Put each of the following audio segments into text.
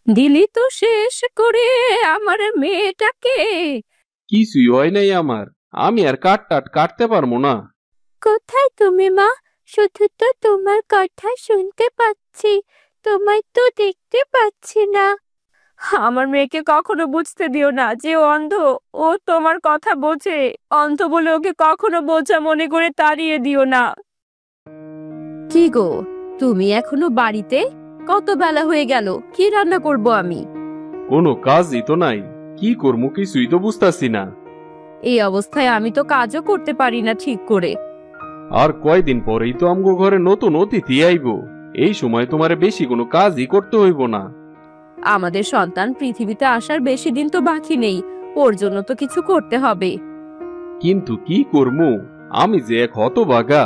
দিলি তো শেষ করে আমার মেয়েটাকে। কিছুই হয় নাই আমার, আমি আর কাঠ টাট কাটতে পারবো না। কোথায় তুমি মা? শুধু তো তোমার কথা শুনতে পাচ্ছি, তোমায় তো দেখতে পাচ্ছি না। আমার মেয়েকে কখনো বুঝতে দিও না যে ও অন্ধ। ও তোমার কথা বোঝে, অন্ধ বলে ওকে কখনো বোঝা মনে করে তাড়িয়ে দিও না। কি গো, তুমি এখনো বাড়িতে? কত বেলা হয়ে গেল, কি রান্না করব আমি? কোনো কাজই তো নাই, কি করবো কিছুই তো বুঝতাছি না। এই অবস্থায় আমি তো কাজও করতে পারি না ঠিক করে। আর কয়দিন পরেই তো আমগো ঘরে নতুন অতিথি আইবো, এই সময় তোমারে বেশি কোনো কাজই করতে হইব না। আমাদের সন্তান পৃথিবীতে আসার বেশি দিন তো বাকি নেই, ওর জন্য তো কিছু করতে হবে। কিন্তু কি করবো, আমি যে এক হতভাগা।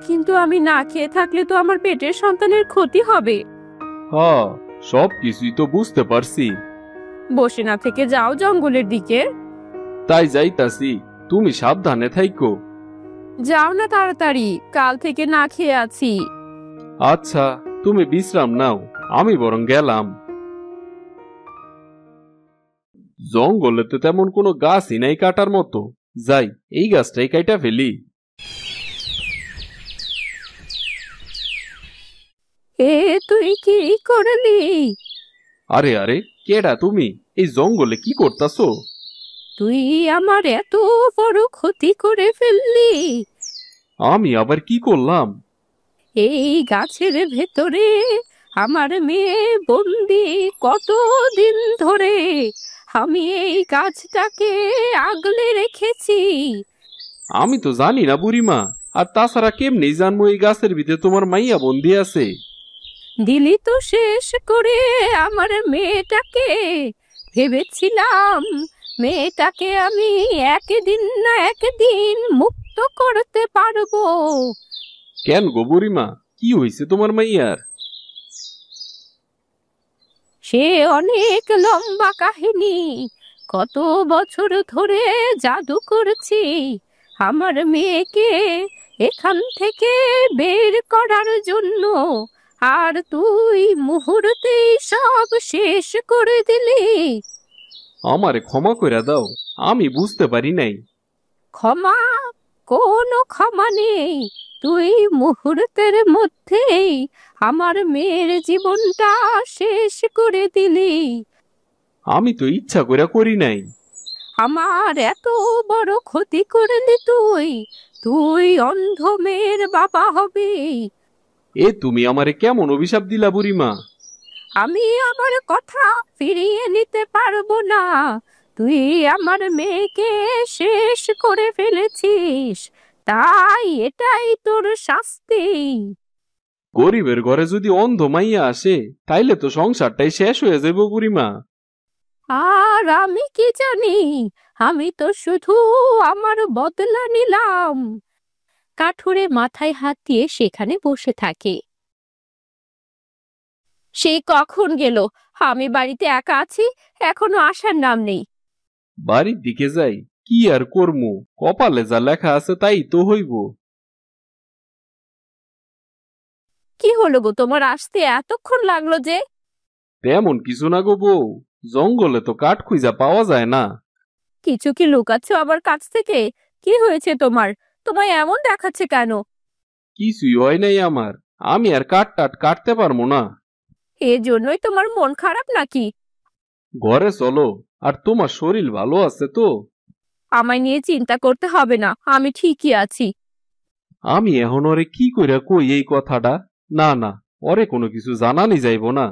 কিন্তু আমি না খেয়ে থাকলে তো আমার পেটের সন্তানের ক্ষতি হবে। হ্যাঁ, সব কিছুই তো বুঝতে পারছি। বসে না থেকে যাও জঙ্গলের দিকে। তাই যাইতাছি, তুমি সাবধানে থাইকো। যাও না তাড়াতাড়ি, কাল থেকে না খেয়ে আছি। আচ্ছা, তুমি বিশ্রাম নাও, আমি বরং গেলাম। জঙ্গলেতে তেমন কোনো গাছই নাই কাটার মতো, যাই এই গাছটাই কাইটা ফেলি। এ তুই কি করলি? আরে আরে, কেডা তুমি? এই জঙ্গলে কি করতাছো? তুই আমার এত বড় ক্ষতি করে ফেললি। আমি আবার কি করলাম? এই গাছের ভেতরে আমার মেয়ে বন্দি কতদিন ধরে। আমি এই গাছটাকে আগলে রেখেছি। আমি তো জানি না বুড়িমা, আর তাছাড়া কেমনি জানবো এই গাছের ভিতরে তোমার মাইয়া বন্দি আছে? দিলি তো শেষ করে আমার মেয়েটাকে। ভেবেছিলাম মেয়েটাকে আমি একদিন না একদিন মুক্ত করতে পারবো। কেন গো বুড়িমা, কি হইছে তোমার মাইয়ার? সে অনেক লম্বা কাহিনী। কত বছর ধরে জাদু করছি আমার মেয়েকে এখান থেকে বের করার জন্য, আর তুই মুহূর্তেই সব শেষ করে দিলি। আমারে ক্ষমা কইরা দাও, আমি বুঝতে পারি নাই। ক্ষমা? কোনো ক্ষমা নেই। তুই মুহূর্তের মধ্যেই আমার মেয়ের জীবনটা শেষ করে দিলি। আমি তো ইচ্ছা কইরা করি নাই। আমার এত বড় ক্ষতি করলি তুই। তুই অন্ধ মেয়ের বাবা হবি। এ তুমি আমারে কেমন অভিশাপ দিলা বুড়িমা? আমি আমার কথা ফিরিয়ে নিতে পারবো না। তুই আমার মেয়েকে শেষ করে ফেলেছিস, তাই এটাই তোর শাস্তি। গরিবের ঘরে যদি অন্ধ মাইয়া আসে, তাইলে তো সংসারটাই শেষ হয়ে যাবে বুড়িমা। আর আমি কি জানি, আমি তো শুধু আমার বদলা নিলাম। কাঠুরে মাথায় হাত দিয়ে সেখানে বসে থাকে। সে কখন গেল? আমি বাড়িতে একা আছি, এখনো আসার নাম নেই। বাড়ির দিকে যাই, কি আর করমু, কপালে যা লেখা আছে তাই তো হইব। কি হলো গো, তোমার আসতে এতক্ষণ লাগলো যে? তেমন কিছু না গো বউ, জঙ্গলে তো কাঠ খুঁজা পাওয়া যায় না। কিছু কি লুকাচ্ছ আবার কাছ থেকে? কি হয়েছে তোমার? তোমায় এমন দেখাচ্ছে কেন? কিছুই হয় নাই আমার, আমি আর কাঠ টাট কাটতে পারবো না। এর জন্যই তোমার মন খারাপ নাকি? ঘরে চলো, আর তোমার শরীর ভালো আছে তো? আমায় নিয়ে চিন্তা করতে হবে না, আমি ঠিকই আছি। আমি এখন ওরে কি কইরা কই এই কথাটা? না না, ওরে কোনো কিছু জানানি যাইব না।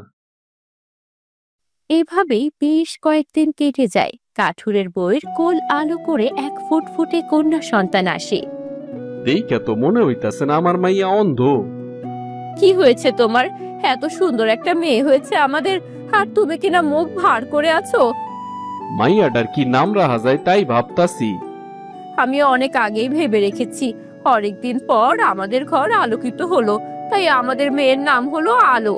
এভাবেই বেশ কয়েকদিন কেটে যায়। কাঠুরের বউয়ের কোল আলো করে এক ফুটফুটে কন্যা সন্তান আসে। দেইখা তো মনে হইতাছে না আমার মাইয়া অন্ধ। কি হয়েছে তোমার? এত সুন্দর একটা মেয়ে হয়েছে আমাদের, আর তুমি কিনা মুখ ভার করে আছো। মাইয়াটার কি নাম রাখা যায় তাই ভাবতাছি। আমি অনেক আগেই ভেবে রেখেছি, অনেকদিন পর আমাদের ঘর আলোকিত হলো, তাই আমাদের মেয়ের নাম হলো আলো।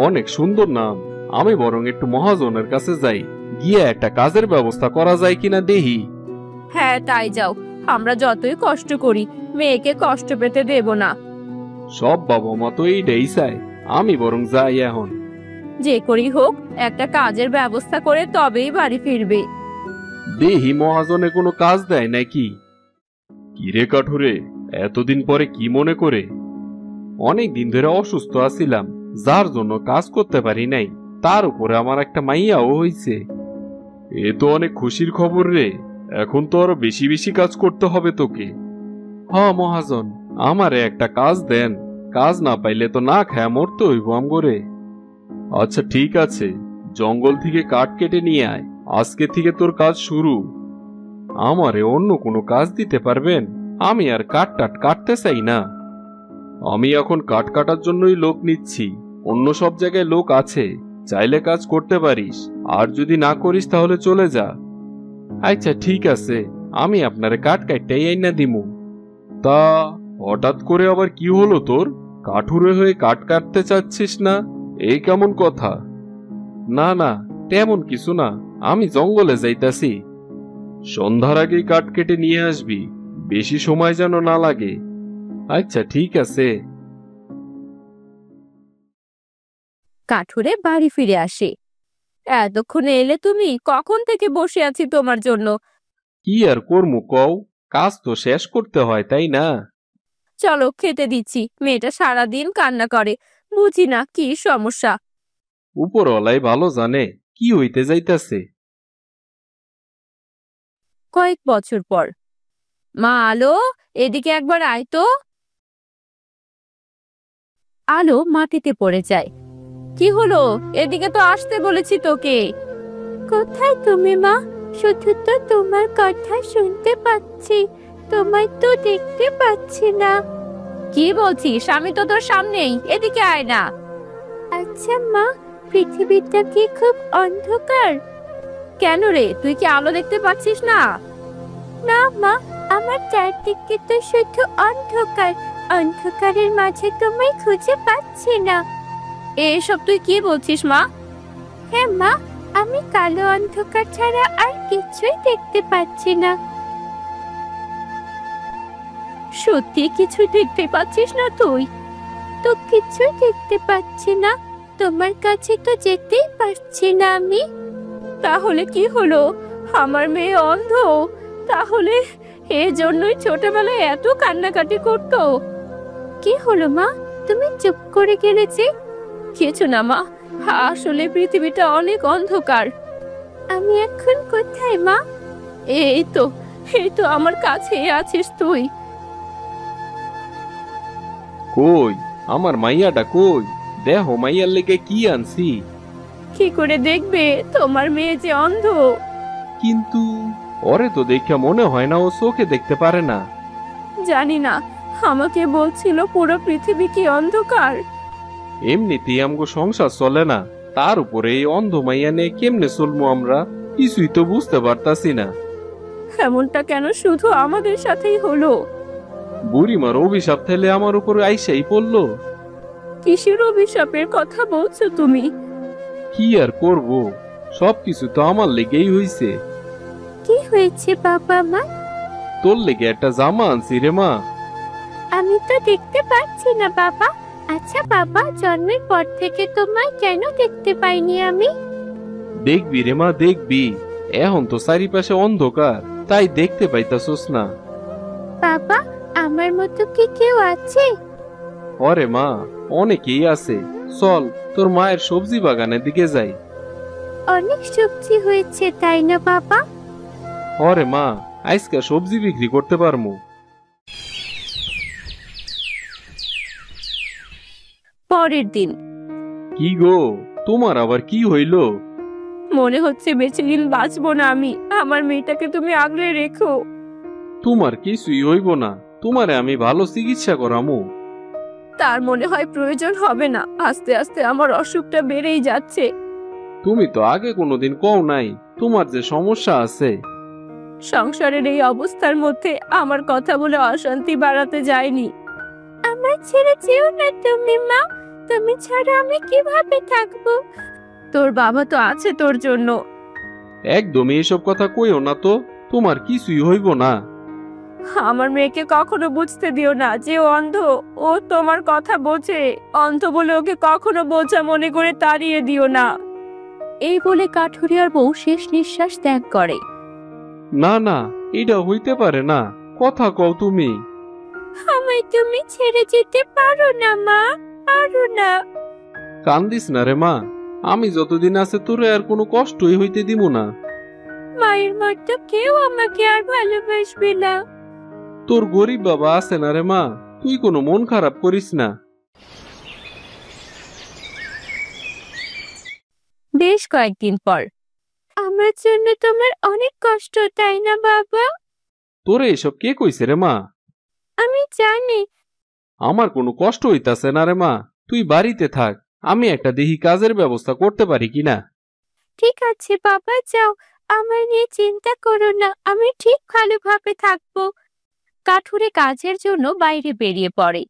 অনেক সুন্দর নাম। আমি বরং একটু মহাজনের কাছে যাই, গিয়ে একটা কাজের ব্যবস্থা করা যায় কিনা দেহি। হ্যাঁ তাই যাও, আমরা যতই কষ্ট করি মেয়েকে কষ্ট পেতে দেব না। সব বাবা মা তো এইটাই চায়, আমি বরং যাই এখন। যে করেই হোক একটা কাজের ব্যবস্থা করে তবেই বাড়ি ফিরবে। দেহি মহাজনে কোনো কাজ দেয় নাকি? কিরে কাঠুরে, এতদিন পরে কি মনে করে? অনেক দিন ধরে অসুস্থ আছিলাম, যার জন্য কাজ করতে পারি নাই। তার উপরে আমার একটা মাইয়াও হইছে। এ তো অনেক খুশির খবর রে। এখন তো আরো বেশি বেশি কাজ করতে হবে তোকে। হ্যাঁ মহাজন, আমারে একটা কাজ দেন। কাজ না পাইলে তো না খায়া মরতে হইব আমগরে। আচ্ছা ঠিক আছে, জঙ্গল থেকে কাঠ কেটে নিয়ে আয়। আজকে থেকে তোর কাজ শুরু। আমারে অন্য কোনো কাজ দিতে পারবেন? আমি আর কাঠ টাট কাটতে চাই না। আমি এখন কাঠ কাটার জন্যই লোক নিচ্ছি। অন্য সব জায়গায় লোক আছে, চাইলে কাজ করতে পারিস। আর যদি না করিস তাহলে চলে যা। আচ্ছা ঠিক আছে, আমি আপনারে কাঠ কাটটাই আইনা দিমু। তা হঠাৎ করে আবার কি হলো তোর? কাঠুরে হয়ে কাঠ কাটতে চাচ্ছিস না? এই কেমন কথা? না না, তেমন কিছু না। আমি জঙ্গলে যাইতাছি। সন্ধ্যার আগেই কাঠ কেটে নিয়ে আসবি, বেশি সময় যেন না লাগে। আচ্ছা ঠিক আছে। কাঠুরে বাড়ি ফিরে আসে। এতক্ষণে এলে তুমি? কখন থেকে বসে আছি তোমার জন্য। কি আর করমু কও, কাজ তো শেষ করতে হয় তাই না? চলো খেতে দিচ্ছি। মেয়েটা সারাদিন কান্না করে, বুঝি না কি সমস্যা। উপরওয়ালাই ভালো জানে কি হইতে যাইতাছে। কয়েক বছর পর। মা আলো, এদিকে একবার আয় তো। আলো মাটিতে পড়ে যায়। কি হলো? এদিকে তো আসতে বলেছি তোকে। কোথায় তুমি মা? শুধু তো তোমার কথা শুনতে পাচ্ছি, তোমায় তো দেখতে পাচ্ছি না। কি বলছিস? আমি তো তোর সামনেই, এদিকে আয় না। আচ্ছা মা, পৃথিবীটা কি খুব অন্ধকার? কেন রে, তুই কি আলো দেখতে পাচ্ছিস না? না মা, আমার চারদিকে তো শুধু অন্ধকার। অন্ধকারের মাঝে তোমায় খুঁজে পাচ্ছি না। এসব তুই কি বলছিস মা? হ্যাঁ মা, আমি কালো অন্ধকার ছাড়া আর কিছুই দেখতে পাচ্ছি না। সত্যি কিছু দেখতে পাচ্ছিস না তুই? তো কিছুই দেখতে পাচ্ছি না, তোমার কাছে তো যেতেই পারছি না আমি। তাহলে কি হলো? আমার মেয়ে অন্ধ? তাহলে এজন্যই ছোটবেলায় এত কান্নাকাটি করতো? কি হলো মা, তুমি চুপ করে গেলে যে? কিছু না মা, আসলে পৃথিবীটা অনেক অন্ধকার। আমি এখন কোথায় মা? এই তো, এই তো আমার কাছেই আছিস তুই। কই আমার মাইয়াটা কই? দেহ মাইয়ার লেগে কি আনছি। কি করে দেখবে, তোমার মেয়ে যে অন্ধ। কিন্তু ওরে তো দেখা মনে হয় না ও চোখে দেখতে পারে না। জানি না, আমাকে বলছিল পুরো পৃথিবী কি অন্ধকার। এমনিতেই আমগো সংসার চলে না, তার উপরে এই অন্ধ মাইয়া নিয়ে কেমনে চলবো আমরা? কিছুই তো বুঝতে পারতাছি না। এমনটা কেন শুধু আমাদের সাথেই হলো? বুড়িমার অভিশাপ থেলে আমার উপরে আইসাই পড়লো। কিসের অভিশাপের কথা বলছো তুমি? কি আর করব, সবকিছু তো আমার লেগেই হইছে। কি হয়েছে বাবা মা? তোর লেগে একটা জামা আনছি রে মা। আমি তো দেখতে পাচ্ছি না বাবা। আচ্ছা বাবা, জন্মের পর থেকে তোমায় কেন দেখতে পাইনি আমি? দেখবি রে মা দেখবি, এখন তো চারিপাশে অন্ধকার, তাই দেখতে পাইতাছস না। বাবা, আমার মতো কি কেউ আছে? ওরে মা, অনেকেই আছে। চল তোর মায়ের সবজি বাগানের দিকে যাই। অনেক সবজি হয়েছে তাই না বাবা? ওরে মা, আজকে সবজি বিক্রি করতে পারমু। পরের দিন। কি গো, তোমার আবার কি হইল? মনে হচ্ছে বেশি দিন বাঁচবো না আমি। আমার মেয়েটাকে তুমি আগলে রেখো। তোমার কিছুই হইব না, তোমারে আমি ভালো চিকিৎসা করামু। তার মনে হয় প্রয়োজন হবে না, আস্তে আস্তে আমার অসুখটা বেড়েই যাচ্ছে। তুমি তো আগে কোনোদিন কও নাই তোমার যে সমস্যা আছে। সংসারের এই অবস্থার মধ্যে আমার কথা বলে অশান্তি বাড়াতে যায়নি। আমার ছেড়ে যেও না তুমি মা, তুমি ছাড়া আমি কিভাবে থাকবো? তোর বাবা তো আছে তোর জন্য। একদমই এসব কথা কইও না তো, তোমার কিছুই হইব না। আমার মেয়েকে কখনো বুঝতে দিও না যে ও অন্ধ। ও তোমার কথা বোঝে, অন্ধ বলে ওকে কখনো বোঝা মনে করে তাড়িয়ে দিও না। এই বলে কাঠুরিয়ার বউ শেষ নিঃশ্বাস ত্যাগ করে। না না, এটা হইতে পারে না, কথা কও তুমি। আমায় তুমি ছেড়ে যেতে পারো না মা, পারো না। কান্দিস না রে মা, আমি যতদিন আছে তোরে আর কোনো কষ্টই হইতে দিব না। মায়ের মতো কেউ আমাকে আর ভালোবাসবে না। তোর গরিব বাবা আছে না রে মা, তুই কোনো মন খারাপ করিস না। বেশ কয়েকদিন পর। আমার জন্য তোমার অনেক কষ্ট, তাই না বাবা? তোরে এসব কে কইছে রে মা? আমি জানি। আমার কোনো কষ্ট হইতাছে না রে মা, তুই বাড়িতে থাক, আমি একটা দেখি কাজের ব্যবস্থা করতে পারি কিনা। ঠিক আছে বাবা, যাও, আমার নিয়ে চিন্তা করো না, আমি ঠিক ভালোভাবে থাকবো। কাঠুরে কাজের জন্য বাইরে বেরিয়ে পড়ে।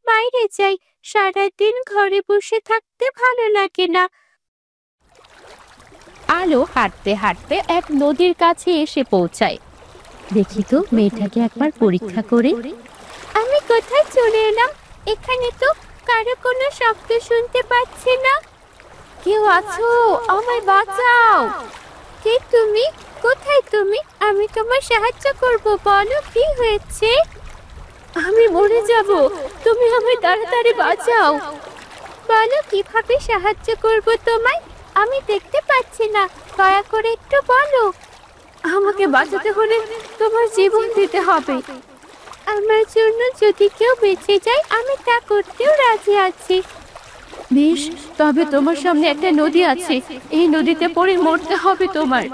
বাইরে যাই, সারাদিন ঘরে বসে থাকতে ভালো লাগে না। আলো হাঁটতে হাঁটতে এক নদীর কাছে এসে পৌঁছায়। দেখি তো মেয়েটাকে একবার পরীক্ষা করে। আমি কোথায় চলে এলাম? এখানে তো কারো কোনো শব্দ শুনতে পাচ্ছি না। কেউ আছো? আমায় বাঁচাও। কে তুমি? কোথায় তুমি? আমি তোমার সাহায্য করব, বলো কি হয়েছে? আমি মরে যাব, তুমি আমায় তাড়াতাড়ি বাঁচাও। বলো কিভাবে সাহায্য করব তোমায়? আমি দেখতে পাচ্ছি না, দয়া করে একটু বলো। আমাকে বাঁচাতে হলে তোমার জীবন দিতে হবে। আমার জন্য যদি কেউ বেঁচে যায় আমি তা করতেও রাজি আছি। বেশ, তবে তোমার সামনে একটা নদী আছে, এই নদীতে পড়ে মরতে হবে তোমার।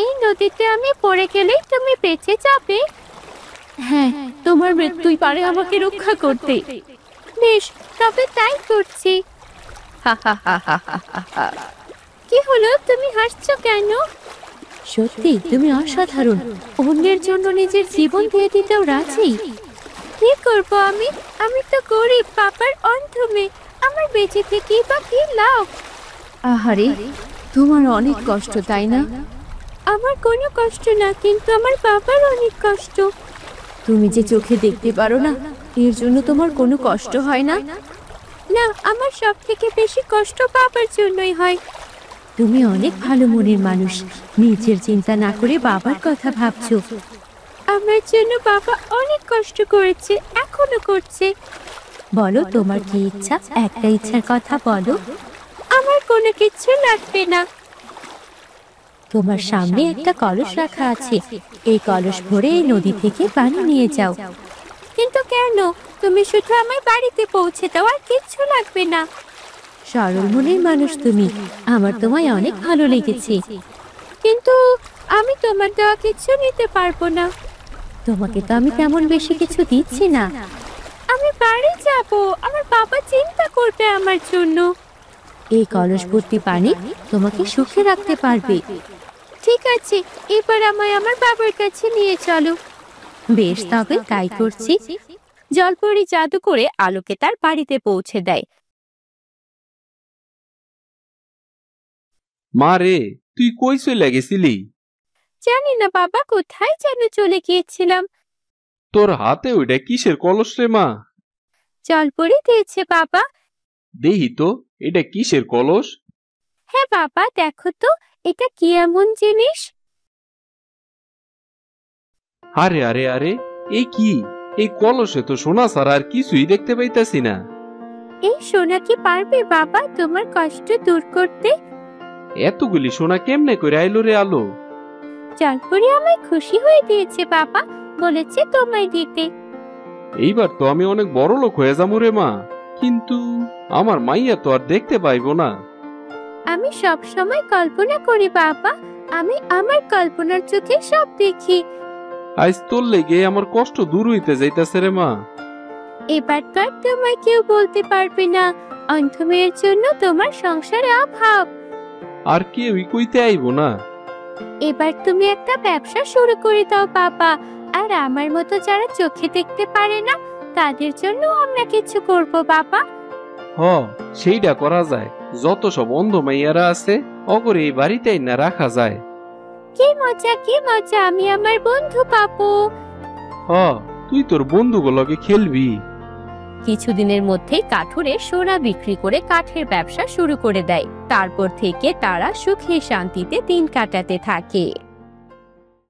এই নদীতে আমি পড়ে গেলেই তুমি বেঁচে যাবে? হ্যাঁ, তোমার মৃত্যুই পারে আমাকে রক্ষা করতে। বেশ, তবে তাই করছি। কি হলো, তুমি হাসছো কেন? সত্যি তুমি অসাধারণ, অন্যের জন্য নিজের জীবন দিয়ে দিতেও রাজি। কি করবো আমি? আমি তো গরিব, বাবার অন্ধ মেয়ে, আমার বেঁচে থেকে বা কি লাভ? আহারে, তোমার অনেক কষ্ট তাই না? আমার কোনো কষ্ট না, কিন্তু আমার বাবার অনেক কষ্ট। তুমি যে চোখে দেখতে পারো না, এর জন্য তোমার কোনো কষ্ট হয় না? না, আমার সব থেকে বেশি কষ্ট বাবার জন্যই হয়। তুমি অনেক ভালো মনের মানুষ, নিজের চিন্তা না করে বাবার কথা ভাবছো। আমার জন্য বাবা অনেক কষ্ট করেছে, এখনো করছে। বলো তোমার কি ইচ্ছা, একটা ইচ্ছার কথা বলো। আমার কোনো কিছু লাগবে না। তোমার সামনে একটা কলস রাখা আছে, এই কলস ভরে এই নদী থেকে পানি নিয়ে যাও। কিন্তু কেন? তুমি শুধু আমায় বাড়িতে পৌঁছে দাও, আর কিচ্ছু লাগবে না। সরল মনের মানুষ তুমি, আমার তোমায় অনেক ভালো লেগেছে। কিন্তু আমি তোমার দেওয়া কিছু নিতে পারবো না। তোমাকে তো আমি তেমন বেশি কিছু দিচ্ছি না। আমি বাড়ি যাব, আমার বাবা চিন্তা করবে আমার জন্য। এই কলস ভর্তি পানি তোমাকে সুখে রাখতে পারবে। ঠিক আছে, এবার আমায় আমার বাবার কাছে নিয়ে চলো। বেশ, তবে তাই করছি। জলপরি জাদু করে আলোকে তার বাড়িতে পৌঁছে দেয়। মা রে, তুই কই চলে গেছিলি? জানি না বাবা, কোথায় যেন চলে গিয়েছিলাম। তোর হাতে ওইটা কিসের কলস রে মা? জলপরি দিয়েছে বাবা। দেহি তো, এটা কিসের কলস? হ্যাঁ বাবা, দেখো তো, এটা কি এমন জিনিস? আরে আরে আরে, এই কি? এই কলসে তো সোনা ছাড়া আর কিছুই দেখতে পাইতাছি না। এই সোনা কি পারবে বাবা তোমার কষ্ট দূর করতে? এতগুলি সোনা কেমনে করে আইলো রে আলো? জলপরি আমায় খুশি হয়ে দিয়েছে বাবা, বলেছে তোমায় দিতে। এইবার তো আমি অনেক বড় লোক হয়ে যাবো রে মা, কিন্তু আমার মাইয়া তো আর দেখতে পাইবো না। আমি সব সময় কল্পনা করি বাবা, আমি আমার কল্পনার চোখে সব দেখি। আজ তোর লেগে আমার কষ্ট দূর হইতে যাইতাছে রে মা। এবার তো আর তোমায় কেউ বলতে পারবে না অন্ধ মেয়ের জন্য তোমার সংসারে অভাব। আর কেউই কইতে আইবো না। এবার তুমি একটা ব্যবসা শুরু করে দাও বাবা, আর আমার মতো যারা চোখে দেখতে পারে না তাদের জন্য আমরা কিছু করব বাবা। হ, সেইটা করা যায়। যত সব অন্ধ মাইয়ারা আছে অগরে এই বাড়িতেই না রাখা যায়। কি মজা, কি মজা, আমি আমার বন্ধু পাবো। তুই তোর বন্ধুগুলোকে খেলবি। কিছুদিনের মধ্যেই কাঠুরে সোনা বিক্রি করে কাঠের ব্যবসা শুরু করে দেয়। তারপর থেকে তারা সুখে শান্তিতে দিন কাটাতে থাকে।